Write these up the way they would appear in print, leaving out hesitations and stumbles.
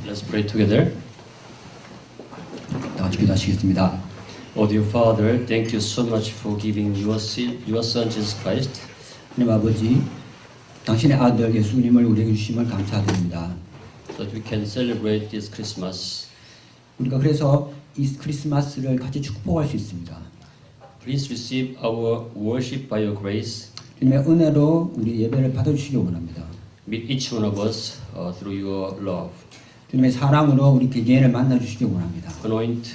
Let's pray together. 다 같이 기도하시겠습니다. Oh dear Father, thank you so much for giving your Son Jesus Christ. 하나님 아버지, 당신의 아들 예수님을 우리에게 주심을 감사드립니다. So that we can celebrate this Christmas. 우리가 그래서 이 크리스마스를 같이 축복할 수 있습니다. Please receive our worship by your grace. 주님의 은혜로 우리 예배를 받아주시기 원합니다. Meet each one of us through your love. 주님의 사랑으로 우리 개개인을 만나주시기 원합니다. Anoint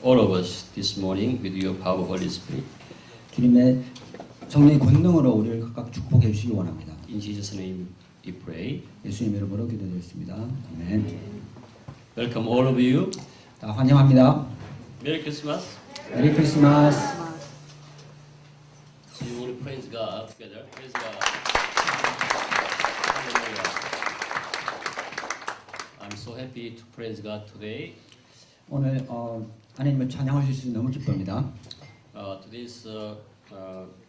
all of us this morning with your power, Holy Spirit. 주님의 성령의 권능으로 우리를 각각 축복해 주시기 원합니다. In Jesus' name we pray. 예수님 이름으로 기도드렸습니다. 아멘. Welcome all of you. 자, 환영합니다. Merry Christmas. 메리 크리스마스. So you will praise God together. Praise God. Hallelujah. I'm so happy to praise God today. 오늘 하나님을 찬양하실 수 있어 너무 기쁩니다. Today's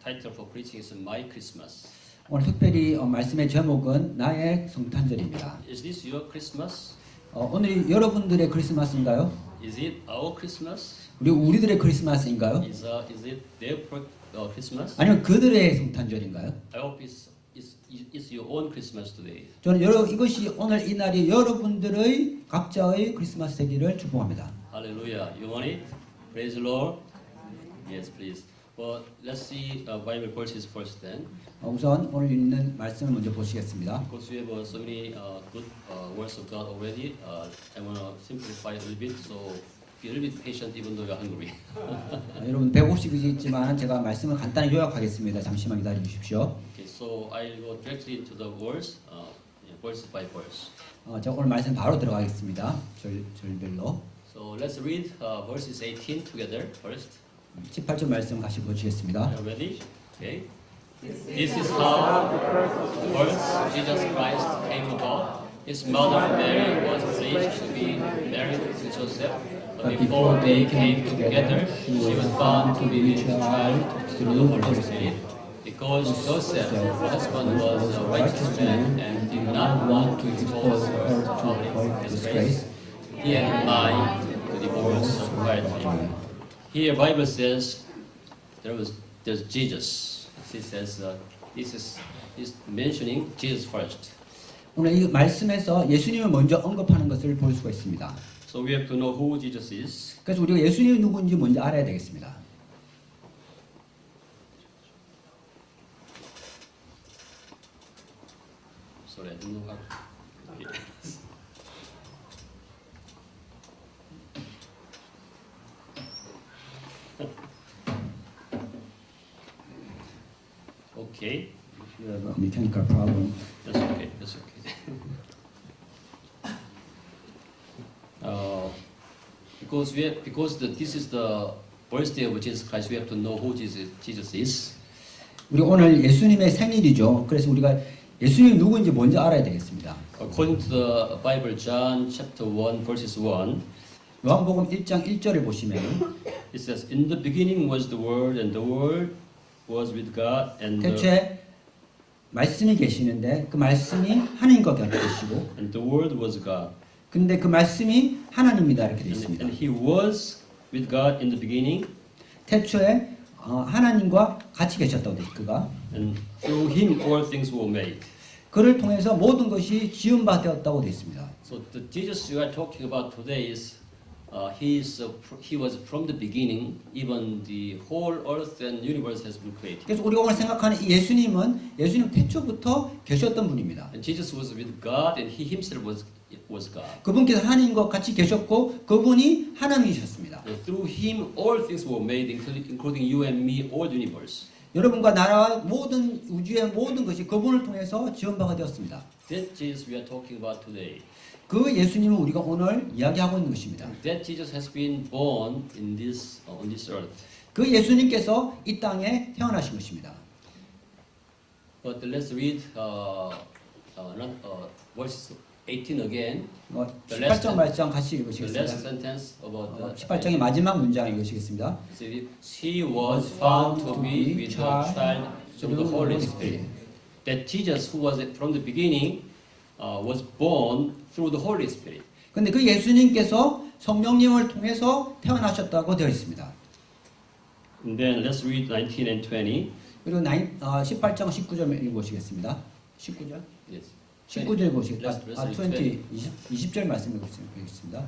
title for preaching is My Christmas. 오늘 특별히 말씀의 제목은 나의 성탄절입니다. Is this your Christmas? 오늘 여러분들의 크리스마스인가요? Is it our Christmas? 우리들의 크리스마스인가요? Is it their Christmas? 아니면 그들의 성탄절인가요? I hope it's your own Christmas today. 저는 이것이 오늘 이 날이 여러분들의 각자의 크리스마스 되기를 축복합니다. Hallelujah. You want it? Praise the Lord. Yes, please. Well, let's see Bible verses first then. 우선 오늘 읽는 말씀을 먼저 보시겠습니다. Because we have so many good words of God already, I want to simplify a little bit, so be a little bit patient even though you're hungry. 여러분 배고프시겠지만 제가 말씀을 간단히 요약하겠습니다. 잠시만 기다려 주십시오. Okay, so I'll go directly into the words, verse by verse. 제가 오늘 말씀 바로 들어가겠습니다. 절별로. So let's read verses 18 together first. 18절 말씀 같이 보시겠습니다. Are you ready? Okay. This is how the birth of Jesus Christ came about. His mother Mary was pledged to be married to Joseph, but before they came together, she was found to be with child through the Holy Spirit. Because Joseph, her husband, was a righteous man and did not want to expose her to public disgrace, he had in mind to divorce her quietly. Here, Bible says there's Jesus. It says this is mentioning Jesus first. 오늘 이 말씀에서 예수님을 먼저 언급하는 것을 볼 수가 있습니다. So we have to know who Jesus is. 그래서 우리가 예수님이 누구인지 먼저 알아야 되겠습니다. Sorry, I don't know how. Okay. Okay. If you have a mechanical problem. That's okay. That's okay. Because this is the birthday of Jesus Christ, we have to know who Jesus is. 우리 오늘 예수님의 생일이죠. 그래서 우리가 예수님이 누구인지 먼저 알아야 되겠습니다. According to the Bible, John chapter 1 verses 1, 요한복음 1장 1절을 보시면 it says, "In the beginning was the Word, and the Word was with God, and 대체 말씀이 계시는데 그 말씀이 하나님과 곁에 계시고 the Word was God, 근데 그 말씀이 하나님이다 이렇게 되어 있습니다. and He was with God in the beginning, 태초에 하나님과 같이 계셨다고 되어 그가 and through Him all things were made." 그를 통해서 모든 것이 지은 바 되었다고 되어 있습니다. So the Jesus you are talking about today is he was from the beginning. Even the whole earth and universe has been created. 그래서 우리가 오늘 생각하는 이 예수님 태초부터 계셨던 분입니다. And Jesus was with God, and He Himself was God. 그분께서 하나님과 같이 계셨고 그분이 하나님이셨습니다. And through Him, all things were made, including you and me, all the universe. 여러분과 나라와 모든 우주의 모든 것이 그분을 통해서 지은 바가 되었습니다. That Jesus we are talking about today. 그 예수님을 우리가 오늘 이야기하고 있는 것입니다. That Jesus has been born in on this earth. 그 예수님께서 이 땅에 태어나신 것입니다. But let's read verse 18 again. 18장 말씀 같이 The last 읽으시겠습니다. sentence about the 18장의 마지막 문장 읽으시겠습니다. He was found to be with a child through the Holy Spirit. That Jesus, who was from the beginning, was born through the Holy Spirit. 근데 그 예수님께서 성령님을 통해서 태어나셨다고 되어 있습니다. And then let's read 19 and 20. 그리고 18장 19절 읽어보시겠습니다. 19절? Yes. 19절 보시겠다. Let's 20절 말씀 읽겠습니다.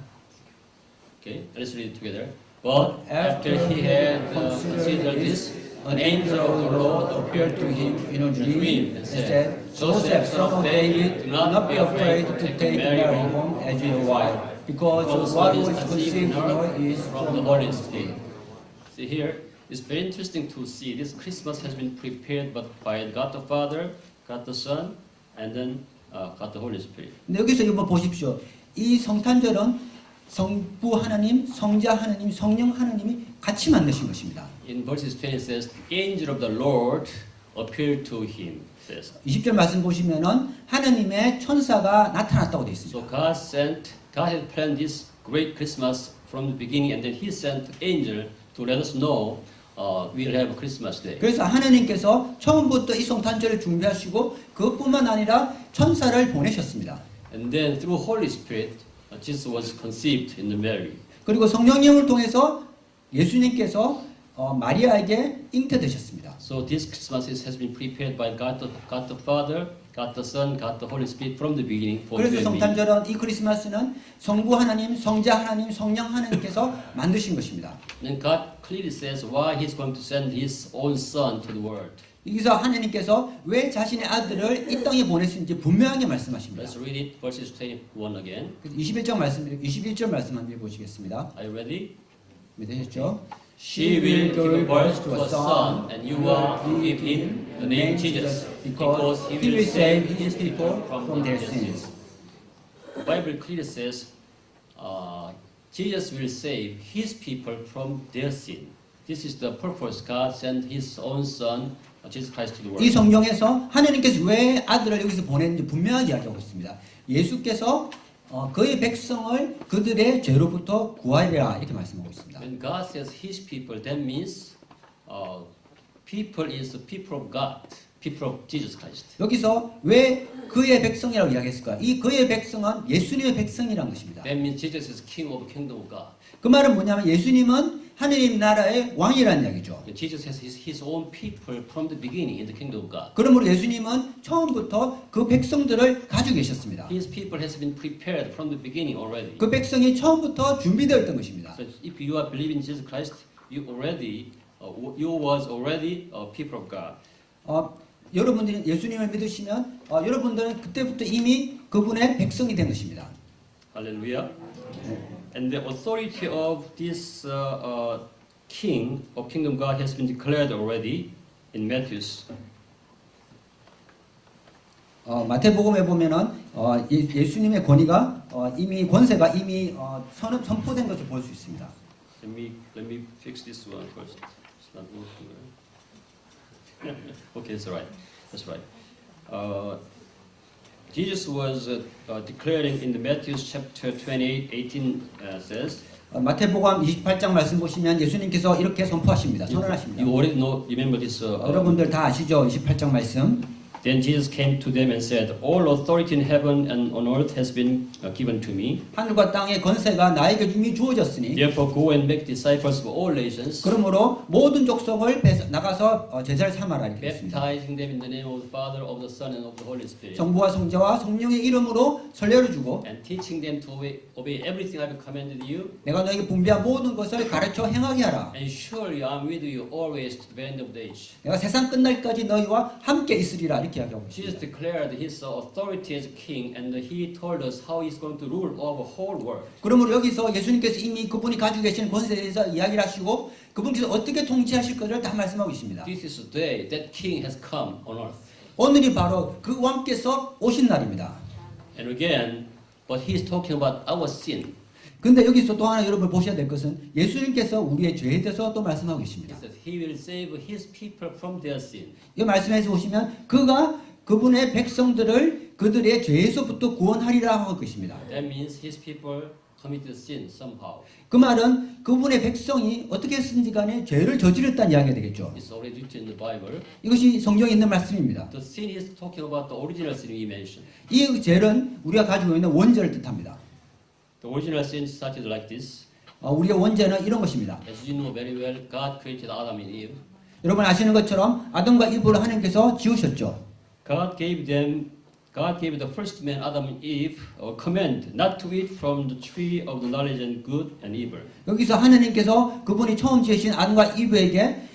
Okay, let's read it together. But after he had considered this, an angel of the Lord appeared to him in a dream and said, Joseph, son of David, do not be afraid to take Mary home as your wife, because what is conceived in her is from the Holy Spirit. See here, it's very interesting to see this Christmas has been prepared by God the Father, God the Son, and then God the Holy Spirit. 근데 여기서 이거 보십시오. 이 성탄절은 성부 하나님, 성자 하나님, 성령 하나님이 같이 만드신 것입니다. In verses 20 it says, the angel of the Lord appeared to him. Says. 20절 말씀 보시면은 하나님의 천사가 나타났다고 되어 있습니다. So God had planned this great Christmas from the beginning, and then He sent angel to let us know we'll have a Christmas day. 그래서 하나님께서 처음부터 이 성탄절을 준비하시고 그것뿐만 아니라 천사를 보내셨습니다. And then through Holy Spirit, Jesus was conceived in the Mary. 그리고 성령님을 통해서 예수님께서 마리아에게 잉태되셨습니다. So this Christmas has been prepared by God the Father, God the Son, God the Holy Spirit from the beginning for you 그래서 and me. 성탄절은 이 크리스마스는 성부 하나님, 성자 하나님, 성령 하나님께서 만드신 것입니다. And God clearly says why He's going to send His own Son to the world. 여기서 하나님께서 왜 자신의 아들을 이 땅에 보내신지 분명하게 말씀하십니다. Let's read it, verses 21 again. 21절 말씀 한번 보시겠습니다. Are you ready? 믿으셨죠? She will give birth to a son, and you will give him the name Jesus, because he will save his people from their sins. The Bible clearly says Jesus will save his people from their sin. This is the purpose God sent his own son, Jesus Christ, to the 이 world. 성경에서 하나님께서 왜 아들을 여기서 보냈는지 분명하게 이야기하고 있습니다. 예수께서 그의 백성을 그들의 죄로부터 구하리라 이렇게 말씀하고 있습니다. When God says his people, that means people is the people of God, people of Jesus Christ. 여기서 왜 그의 백성이라고 이야기했을까? 이 그의 백성은 예수님의 백성이라는 것입니다. That means Jesus is king of the kingdom of God. 그 말은 뭐냐면 예수님은 하느님 나라의 왕이라는 이야기죠. Jesus has his own people from the beginning in the kingdom of God. 그러므로 예수님은 처음부터 그 백성들을 가지고 계셨습니다. His people has been prepared from the beginning already. 그 백성이 처음부터 준비되어 있던 것입니다. So if you are believing in Jesus Christ, you was already a people of God. 여러분들이 예수님을 믿으시면 여러분들은 그때부터 이미 그분의 백성이 된 것입니다. Hallelujah. And the authority of this king of kingdom of God has been declared already in Matthew's. 마태복음에 보면은 예수님의 권위가 권세가 이미 선포된 것을 볼 수 있습니다. Let me fix this one first. It's not working. Okay, that's right. That's right. Jesus was declaring in the Matthew chapter 28:18 says. 마태복음 28장 말씀 보시면 예수님께서 이렇게 선포하십니다. 선언하십니다. You already remember this. 여러분들 다 아시죠? 28장 말씀. Then Jesus came to them and said, All authority in heaven and on earth has been given to me. 하늘과 땅의 권세가 나에게 이미 주어졌으니 Therefore go and make disciples of all nations, 그러므로 모든 족속을 나가서 제자를 삼아라 이렇게 했습니다. baptizing them in the name of the Father, of the Son, and of the Holy Spirit, 성부와 성자와 성령의 이름으로 선례를 주고 and teaching them to obey everything I have commanded you. 내가 너에게 분비한 모든 것을 가르쳐 행하게 하라. And surely I am with you always to the end of the age. 내가 세상 끝날까지 너희와 함께 있으리라 이렇게 이야기하고 Jesus 있습니다. declared his authority as king, and he told us how he's going to rule over the whole world. 그러므로 여기서 예수님께서 이미 그분이 가지고 계신 권세에 대해서 이야기를 하시고 그분께서 어떻게 통치하실 것을 다 말씀하고 있습니다. This is the day that king has come on earth. 오늘이 바로 그 왕께서 오신 날입니다. And again, but he is talking about our sin. 근데 여기서 또 하나 여러분 보셔야 될 것은 예수님께서 우리의 죄에 대해서 또 말씀하고 He 계십니다. says he will save his people from their sin. 이 말씀에서 보시면 그분의 백성들을 그들의 죄에서부터 구원하리라 하고 계십니다. That means his people committed sin somehow. 그 말은 그분의 백성이 어떻게 했든지 간에 죄를 저질렀다는 이야기가 되겠죠. It's already written in the Bible. 이것이 성경에 있는 말씀입니다. The sin is talking about the original sin we mentioned. 이 죄는 우리가 가지고 있는 원죄를 뜻합니다. The original sin started like this. 우리의 원죄는 이런 것입니다. As you know very well, God created Adam and Eve. 여러분 아시는 것처럼 아담과 이브를 하나님께서 지으셨죠. God gave the first man, Adam and Eve, a command not to eat from the tree of the knowledge and good and evil. 여기서 하나님께서 그분이 처음 지으신 아담과 이브에게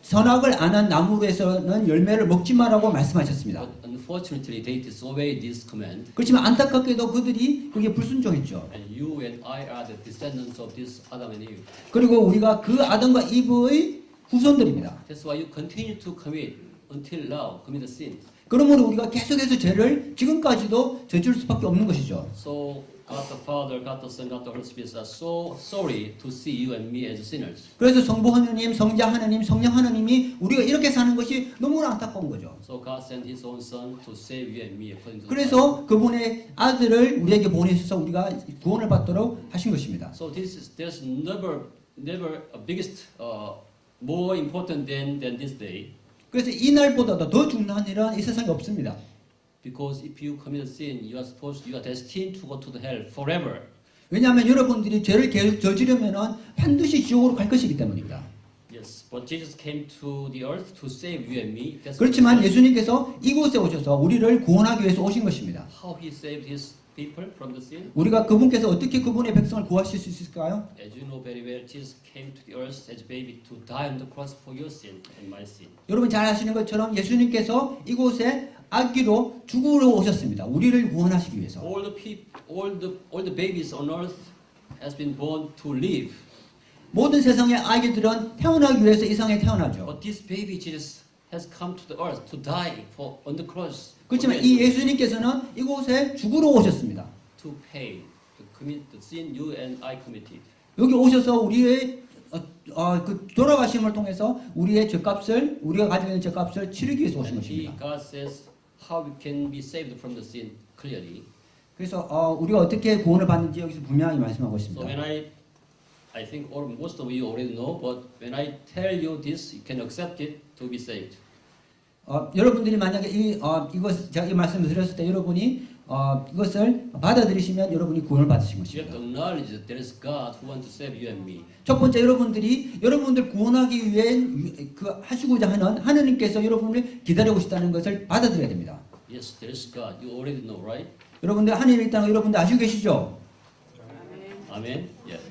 선악을 아는 나무에서는 열매를 먹지 말라고 말씀하셨습니다. But unfortunately, they disobeyed this command. 그렇지만 안타깝게도 그들이 그게 불순종했죠. And you and I are the descendants of this Adam and Eve. 그리고 우리가 그 아담과 이브의 후손들입니다. That's why you continue to commit until now, commit a sin. 그러므로 우리가 계속해서 죄를 지금까지도 저지를 수밖에 없는 것이죠. So God the Father, God the Son, God the Holy Spirit are so sorry to see you and me as sinners. 그래서 성부 하나님, 성자 하나님, 성령 하나님이 우리가 이렇게 사는 것이 너무나 안타까운 거죠. So God sent His own Son to save you and me according to the Bible. 그래서 그분의 아들을 우리에게 보내셔서 우리가 구원을 받도록 하신 것입니다. So there's never a biggest more important than this day. 그래서 이 날보다도 더 중요한 일은 이 세상에 없습니다. Because if you commit a sin, you are destined to go to the hell forever. 왜냐하면 여러분들이 죄를 계속 저지르면은 반드시 지옥으로 갈 것이기 때문입니다. Yes, but Jesus came to the earth to save you and me. That's 그렇지만 예수님께서 이곳에 오셔서 우리를 구원하기 위해서 오신 것입니다. how He saved His people from the sin. 우리가 그분께서 어떻게 그분의 백성을 구하실 수 있을까요? As you know very well, Jesus came to the earth as a baby to die on the cross for your sin and my sin. 여러분 잘 아시는 것처럼 예수님께서 이곳에 아기로 죽으러 오셨습니다. 우리를 구원하시기 위해서. All the babies on earth has been born to live. 모든 세상의 아기들은 태어나기 위해서 이 세상에 태어나죠. But this baby Jesus has come to the earth to die on the cross. 그렇지만 이 예수님께서는 이곳에 죽으러 오셨습니다. To pay, to commit the sin you and I committed. 여기 오셔서 우리의 그 돌아가심을 통해서 우리의 죄값을 우리가 가지고 있는 죄값을 치르기 위해서 오신 And 것입니다. God says how we can be saved from the sin clearly. 그래서 우리가 어떻게 구원을 받는지 여기서 분명히 말씀하고 So 있습니다. when I think most of you already know, but when I tell you this, you can accept it to be saved. 여러분들이 만약에 이것 제가 이 말씀을 드렸을 때 여러분이 이것을 받아들이시면 여러분이 구원을 받으신 You have 것입니다. to acknowledge that there is God who wants to save you and me. 첫 번째 여러분들이 여러분들 구원하기 위해 그 하시고자 하는 하느님께서 여러분을 기다리고 있다는 것을 받아들여야 됩니다. Yes, there is God. You already know, right? 여러분들 하나님이 있다는 거 여러분들 아시고 계시죠? Amen. Yes.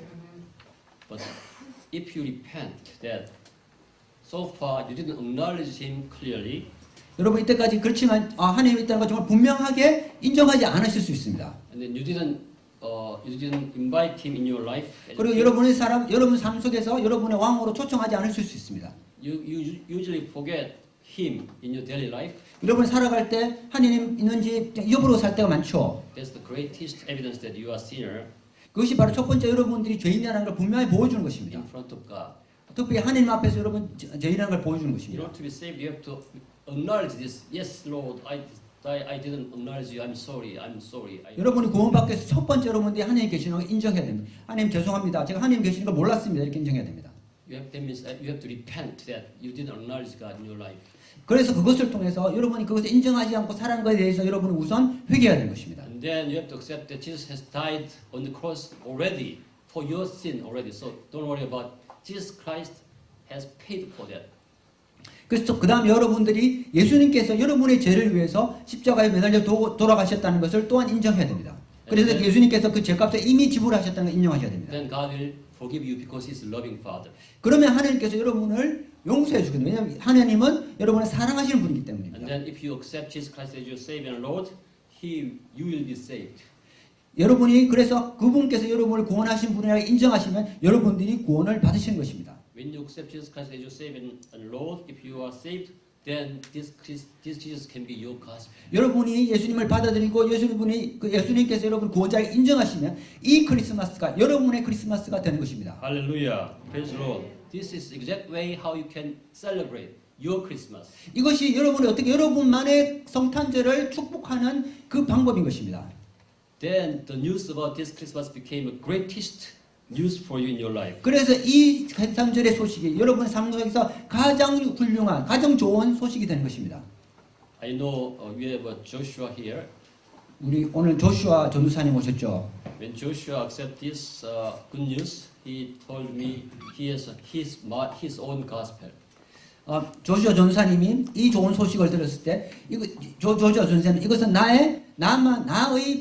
But if you repent that so far you didn't acknowledge Him clearly, 여러분 이때까지 그렇지만 하나님이 있다는 걸 정말 분명하게 인정하지 않으실 수 있습니다. and then you didn't invite Him in your life. 그리고 여러분 삶 속에서 여러분의 왕으로 초청하지 않으실 수 있습니다. You usually forget Him in your daily life. 여러분 살아갈 때 하나님 있는지 잊어버리고 살 때가 많죠. That's the greatest evidence that you are sinner 그것이 바로 첫 번째 여러분들이 죄인이라는 걸 분명히 보여주는 것입니다. in front of God. 특히 하나님 앞에서 여러분 죄인이라는 걸 보여주는 In 것입니다. order to be saved, you have to acknowledge this. Yes, Lord, I didn't acknowledge you. I'm sorry. 여러분이 구원받기 위해서 첫 번째 여러분들이 하나님 계시는 걸 인정해야 됩니다. 하나님 죄송합니다. 제가 하나님 계시는 걸 몰랐습니다. 이렇게 인정해야 됩니다. That means you have to repent that you didn't acknowledge God in your life. 그래서 그것을 통해서 여러분이 그것을 인정하지 않고 살아간 것에 대해서 여러분은 우선 회개해야 되는 것입니다. And then you have to accept that Jesus has died on the cross already for your sin already. So don't worry about Jesus Christ has paid for that. 그래서 그 다음 여러분들이 예수님께서 여러분의 죄를 위해서 십자가에 매달려 돌아가셨다는 것을 또한 인정해야 됩니다. 그래서 예수님께서 그 죄값을 이미 지불하셨다는 걸 인정하셔야 됩니다. Then God will forgive you because He's a loving Father. 그러면 하나님께서 여러분을 용서해 주거든요. 왜냐하면 하나님은 여러분을 사랑하시는 분이기 And 때문입니다. then if you accept Jesus Christ as your Savior and Lord, you will be saved. 여러분이 그래서 그분께서 여러분을 구원하신 분이라고 인정하시면 여러분들이 구원을 받으시는 것입니다. When you accept Jesus Christ as your Savior and Lord, if you are saved, then this Jesus can be your gospel. 여러분이 예수님을 받아들이고 예수님께서 여러분 구원자를 인정하시면 이 크리스마스가 여러분의 크리스마스가 되는 것입니다. Hallelujah. Praise the Lord. This is the exact way how you can celebrate your Christmas. 이것이 여러분이 어떻게 여러분만의 성탄절을 축복하는 그 방법인 것입니다. Then the news about this Christmas became the greatest news for you in your life. 그래서 이 성탄절의 소식이 여러분 삶 속에서 가장 훌륭한, 가장 좋은 소식이 되는 것입니다. I know we have Joshua here. 우리 오늘 조슈아 전도사님 오셨죠. When Joshua accepted this good news, he told me he has his own gospel. 조슈아 전사님이 이 좋은 소식을 들었을 때 조슈아 전사님 이것은 나의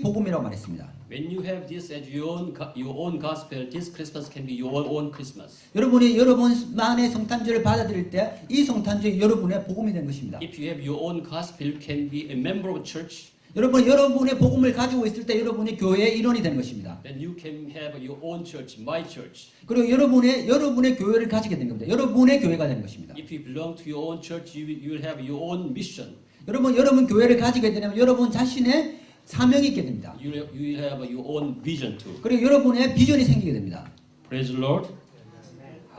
복음이라고 말했습니다. When you have this as your own gospel, this Christmas can be your own Christmas. 여러분이 여러분만의 성탄절을 받아들일 때 이 성탄절이 여러분의 복음이 된 것입니다. If you have your own gospel, you can be a member of church. 여러분의 복음을 가지고 있을 때 여러분이 교회의 일원이 되는 것입니다. Then you can have your own church, my church. 그리고 여러분의 교회를 가지게 된 겁니다. 여러분의 교회가 되는 것입니다. If you belong to your own church, you will have your own mission. 여러분 교회를 가지게 되면 여러분 자신의 사명이 있게 됩니다. You will have your own vision too. 그리고 여러분의 비전이 생기게 됩니다. Praise the Lord.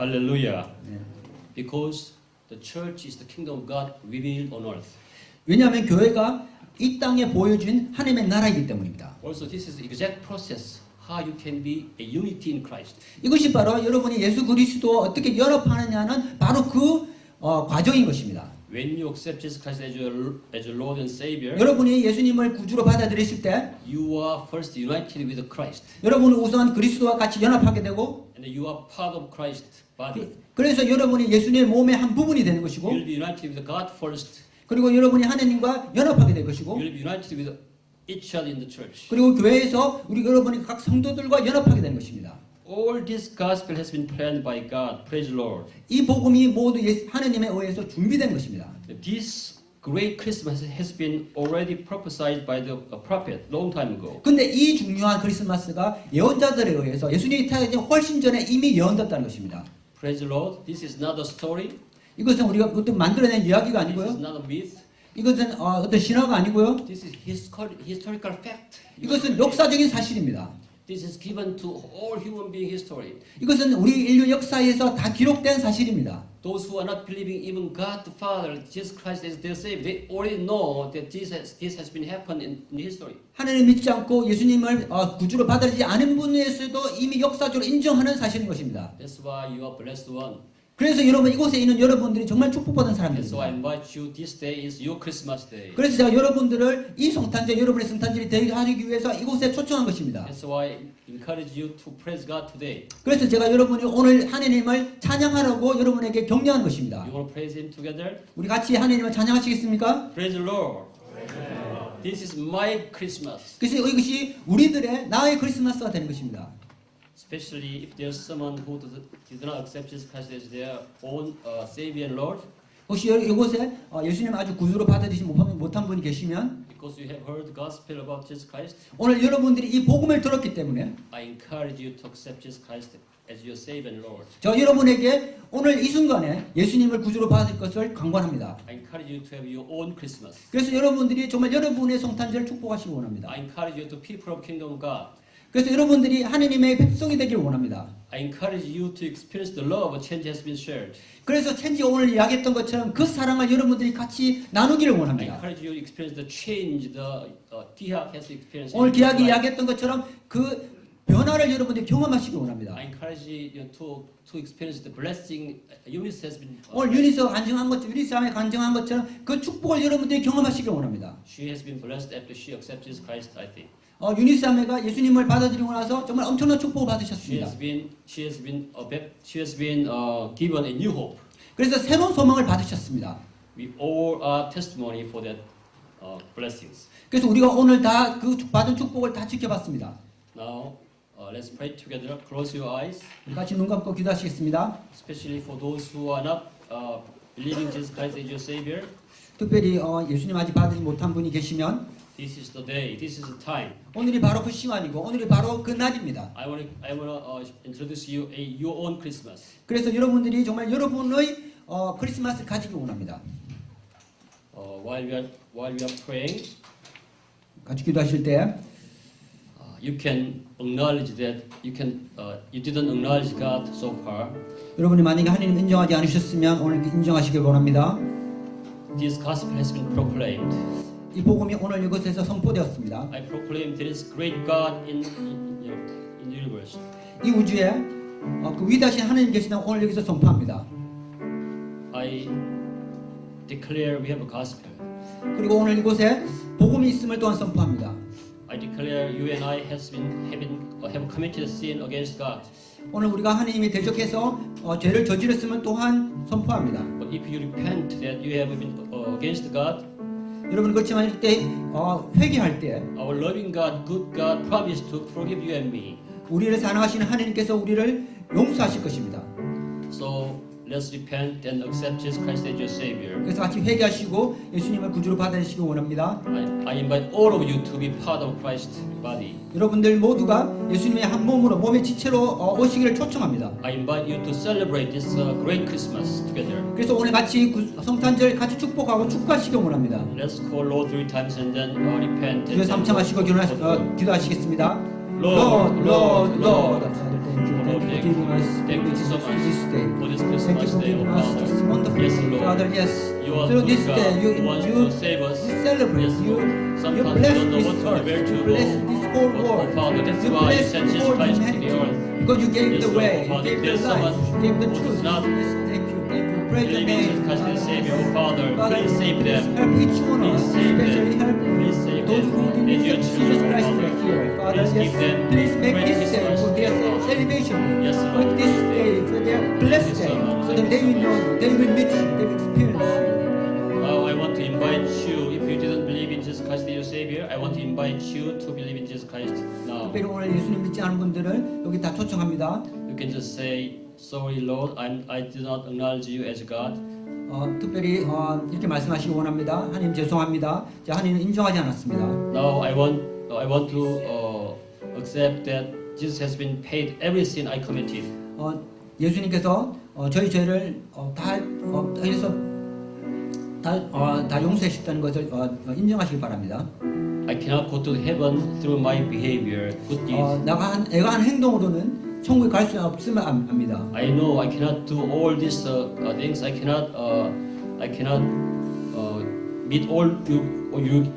Hallelujah. 네. Because the church is the kingdom of God revealed on earth. 왜냐하면 교회가 이 땅에 보여준 하나님의 나라이기 때문입니다. Also, this is the exact process how you can be a unity in Christ. 이것이 바로 여러분이 예수 그리스도와 어떻게 연합하느냐는 바로 그 과정인 것입니다. When you accept Jesus Christ as your Lord and Savior, 여러분이 예수님을 구주로 받아들이실 때 you are first united with Christ, 여러분은 우선 그리스도와 같이 연합하게 되고 and you are part of Christ's body. 그래서 여러분이 예수님의 몸의 한 부분이 되는 것이고 You will be united with God first. 그리고 여러분이 하나님과 연합하게 될 것이고 You will be united with each other in the church. 그리고 교회에서 여러분이 각 성도들과 연합하게 되는 것입니다. All this gospel has been planned by God. Praise the Lord. 이 복음이 모두 하나님에 의해서 준비된 것입니다. This great Christmas has been already prophesied by the prophet long time ago. 근데 이 중요한 크리스마스가 예언자들에 의해서 예수님이 태어나기 훨씬 전에 이미 예언됐다는 것입니다. Praise the Lord. This is not a story. 이것은 우리가 어떤 만들어낸 이야기가 This is 아니고요. not a myth. 이것은 어떤 신화가 아니고요. This is historical fact. 이것은 역사적인 사실입니다. This is given to all human being history. 이것은 우리 인류 역사에서 다 기록된 사실입니다. Those who are not believing even God the Father, Jesus Christ as their Savior, they already know that this has been happened in history. 하나님 믿지 않고 예수님을 구주로 받아들이지 않은 분에서도 이미 역사적으로 인정하는 사실인 것입니다. That's why you are blessed one. 그래서 여러분 이곳에 있는 여러분들이 정말 축복받은 That's why I 사람들입니다. invite you. This day is your Christmas day. 그래서 제가 여러분들을 이 성탄절 여러분의 성탄절이 되게 하기 위해서 이곳에 초청한 것입니다. That's why I encourage you to praise God today. 그래서 제가 여러분이 오늘 하나님을 찬양하라고 여러분에게 격려한 것입니다. You want to praise Him together? 우리 같이 하나님을 찬양하시겠습니까? Praise the Lord. This is my Christmas. 그래서 이것이 우리들의 나의 크리스마스가 되는 것입니다. Especially if there's someone who did not accept Jesus Christ as their own Savior and Lord. 혹시 이곳에 예수님 아주 구주로 받아들이지 못한 분이 계시면 Because you have heard the gospel about Jesus Christ, 오늘 여러분들이 이 복음을 들었기 때문에 I encourage you to accept Jesus Christ as your Savior and Lord. 저 여러분에게 오늘 이 순간에 예수님을 구주로 받을 것을 강권합니다. I encourage you to have your own Christmas. 그래서 여러분들이 정말 여러분의 성탄절을 축복하시기 원합니다. I encourage you to people of Kingdom of God. 그래서 여러분들이 하나님의 백성이 되기를 원합니다. I encourage you to experience the love change has been shared. 그래서 첸지 오늘 이야기했던 것처럼 그 사랑을 여러분들이 같이 나누기를 I 원합니다. encourage you to experience the change the Tiak has experienced. 오늘 in his 기약이 life. 이야기했던 것처럼 그 변화를 여러분들이 경험하시기 원합니다. I encourage you to experience the blessing Eunice has been. 오늘 유니스가 간증한 것처럼 유니스함에 간증한 것처럼 그 축복을 여러분들이 경험하시기 원합니다. She has been blessed after she accepted Jesus Christ, I think. 유니스함회가 예수님을 받아들이고 나서 정말 엄청난 축복을 받으셨습니다. She has been given a new hope. 그래서 새로운 소망을 받으셨습니다. We all are testimony for that blessings. 그래서 우리가 오늘 다 그 받은 축복을 다 지켜봤습니다. Now let's pray together. Close your eyes. 같이 눈 감고 기도하시겠습니다. Especially for those who are not believing Jesus Christ as your Savior. 특별히 예수님 아직 받지 못한 분이 계시면 This is the day. This is the time. 오늘이 바로 그 시간이고 오늘이 바로 그 날입니다. I want to introduce you your own Christmas. 그래서 여러분들이 정말 여러분의 크리스마스를 가지기 원합니다. While we are praying, 같이 기도하실 때 you can acknowledge that you didn't acknowledge God so far. 여러분이 만약에 하나님 인정하지 않으셨으면 오늘 인정하시길 원합니다. This gospel has been proclaimed. 이 복음이 오늘 이곳에서 선포되었습니다. I proclaim there is great God in the universe. 이 우주에 그 위대하신 하나님 계시다고 오늘 여기서 선포합니다. I declare we have a gospel. 그리고 오늘 이곳에 복음이 있음을 또한 선포합니다. I declare declare you and I have committed sin against God. 오늘 우리가 하나님이 대적해서 죄를 저질렀으면 또한 선포합니다. But if you repent that you have been against God, 여러분 그렇지만 이때 회개할 때 our loving God, good God, promised to forgive you and me. 우리를 사랑하시는 하나님께서 우리를 용서하실 것입니다. So let's repent and accept Jesus Christ as your Savior. 그래서 같이 회개하시고 예수님을 구주로 받아주시기 원합니다. I invite all of you to be part of Christ's body. 여러분들 모두가 예수님의 한 몸으로 몸의 지체로 오시기를 초청합니다. I invite you to celebrate this great Christmas together. 그래서 오늘 같이 성탄절 같이 축복하고 축하하시기 원합니다. Let's call Lord 3 times and then repent. 주여 삼창하시고 기도하시겠습니다. Lord, Lord, Lord. Lord, thank you so much for this Thank you Christmas for day, giving oh us this Father. wonderful Yes, day. Lord. Father, yes. You are Through good this God day, who wants to save us. you celebrate, Yes, you Lord. Sometimes bless we don't know this what to earth, bear to, you bless Lord. this whole But, world, oh Father, that's you why you bless sent the Jesus whole Christ to humanity, the earth. because you gave Yes, the Lord, way, oh Father, you gave there's the so life, much you gave the who truth. does not Yes, thank you, praise your believe in Jesus name. Christ as Savior, oh Father. Please save them. Help each one of us, Please save especially them. help Please save those them. who And need your Jesus children, Christ oh are here. Father. Father, Please yes, give them please make great this day for their Christmas. celebration. Yes, Lord. Make this day for their blessed Thank you so day, much. so that they will know you, they will meet you, they will experience you. Now I want to invite you, if you didn't believe in Jesus Christ as your Savior, I want to invite you to believe in Jesus Christ now. 특별히 오늘 예수님 믿지 않은 분들은 여기 다 초청합니다. You can just say, sorry Lord, I did not acknowledge you as God. 특별히 이렇게 말씀하시기 원합니다. 하나님 죄송합니다. 하나님은 인정하지 않았습니다. Now I want to accept that Jesus has been paid every sin I committed. 예수님께서 저희 죄를 다 용서하셨다는 것을 인정하시기 바랍니다. I cannot go to heaven through my behavior, good deeds. 내가 한 행동으로는 천국에 갈 수 없음을 압니다. I know I cannot do all these things. I cannot meet all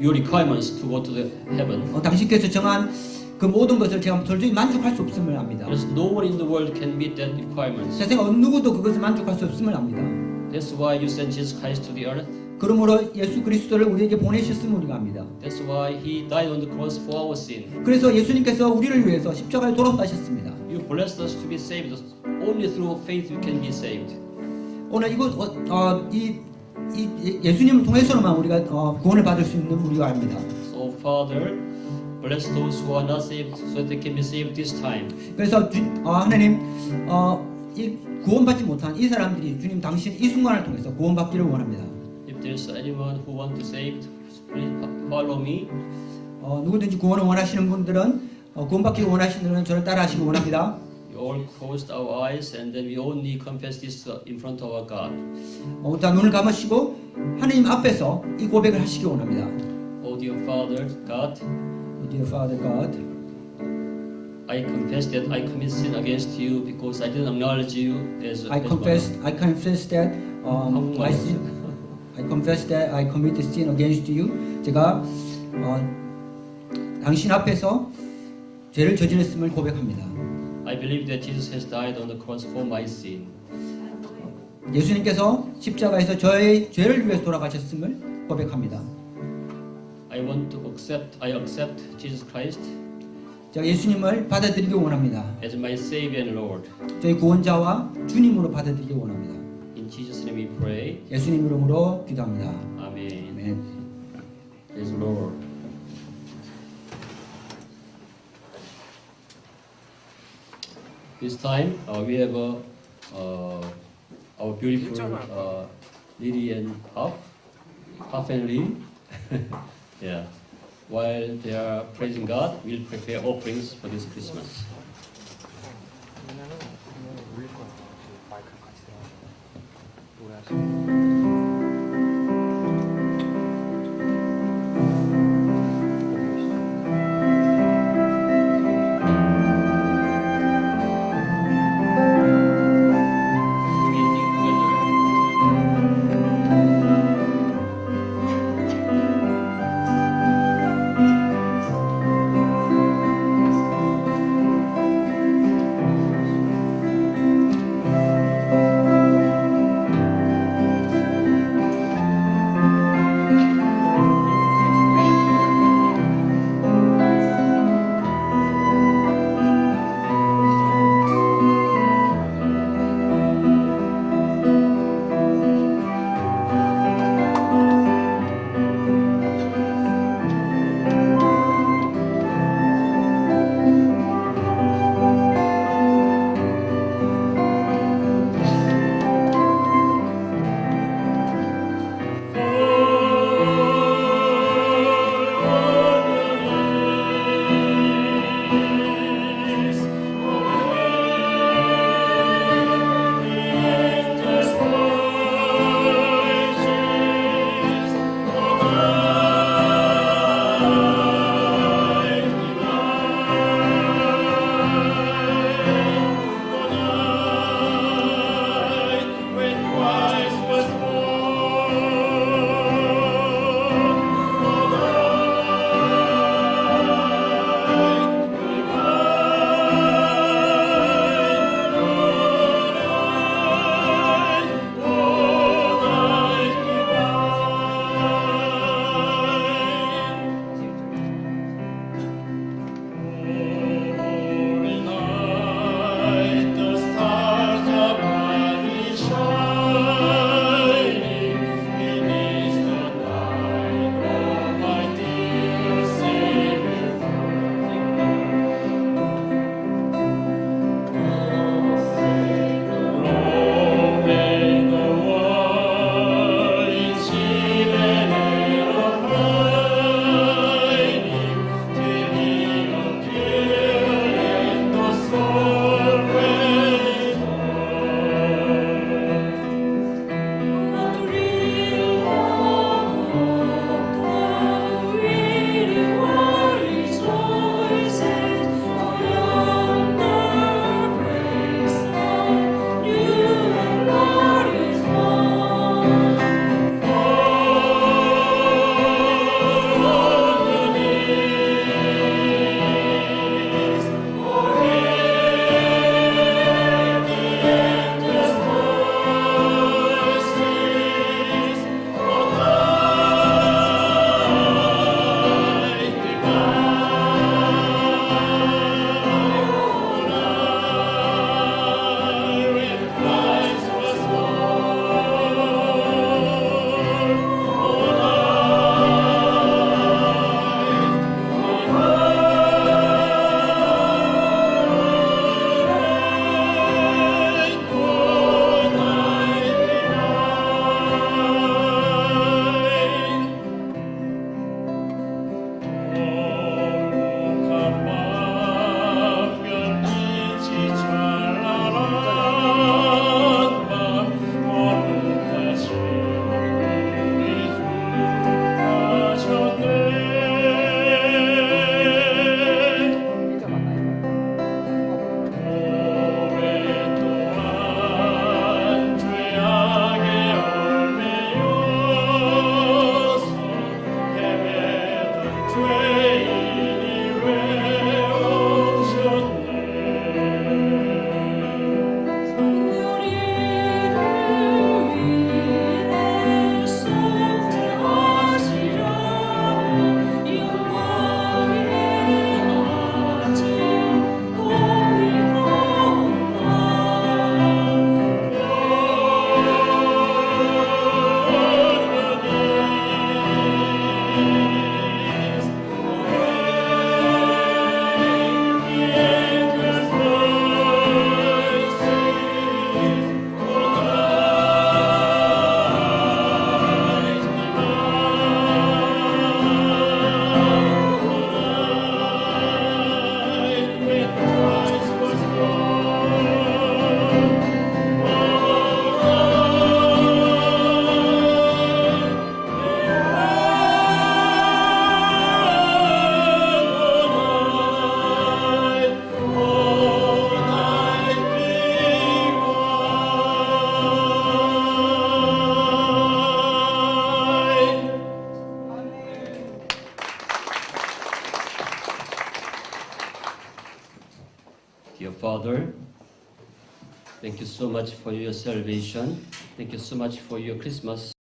your requirements to go to the heaven. 당신께서 정한 그 모든 것을 제가 도저히 만족할 수 없음을 압니다. There's no one in the world can meet that requirements. 세상 어느 누구도 그것을 만족할 수 없음을 압니다. That's why you sent Jesus Christ to the earth. 그러므로 예수 그리스도를 우리에게 보내셨음을 우리가 압니다. That's why He died on the cross for our sin. 그래서 예수님께서 우리를 위해서 십자가에 돌아가셨습니다. You blessed us to be saved. Only through faith you can be saved. 오늘 예수님을 통해서만 우리가 구원을 받을 수 있는 우리가 압니다. So Father, bless those who are not saved, so that they can be saved this time. 그래서 하나님 이 구원받지 못한 이 사람들이 주님 당신 이 순간을 통해서 구원받기를 원합니다. If there's anyone who wants to saved, please follow me. 누구든지 구원을 원하시는 분들은 구원받기를 원하시는 분들은 저를 따라하시기 원합니다. We all closed our eyes and then we only confess this in front of our God. 자 눈을 감으시고 하나님 앞에서 이 고백을 하시기 원합니다. Oh dear Father, God, Dear Father God, I confess that I commit sin against you because I didn't acknowledge you as I confess that I confess that I committed sin against you. 제가 당신 앞에서 죄를 저질렀음을 고백합니다. I believe that Jesus has died on the cross for my sin. 예수님께서 십자가에서 저의 죄를 위해서 돌아가셨음을 고백합니다. I accept Jesus Christ 제가 예수님을 받아들이기 원합니다. as my Savior and Lord. 저희 구원자와 주님으로 받아들이기 원합니다. In Jesus' name we pray. 예수님 이름으로 기도합니다. Amen. 아멘. Praise the Lord. This time we have our beautiful Lily and Huff and Lee. Yeah. While they are praising God, we'll prepare offerings for this Christmas. We sing together. Father, thank you so much for your salvation. Thank you so much for your Christmas.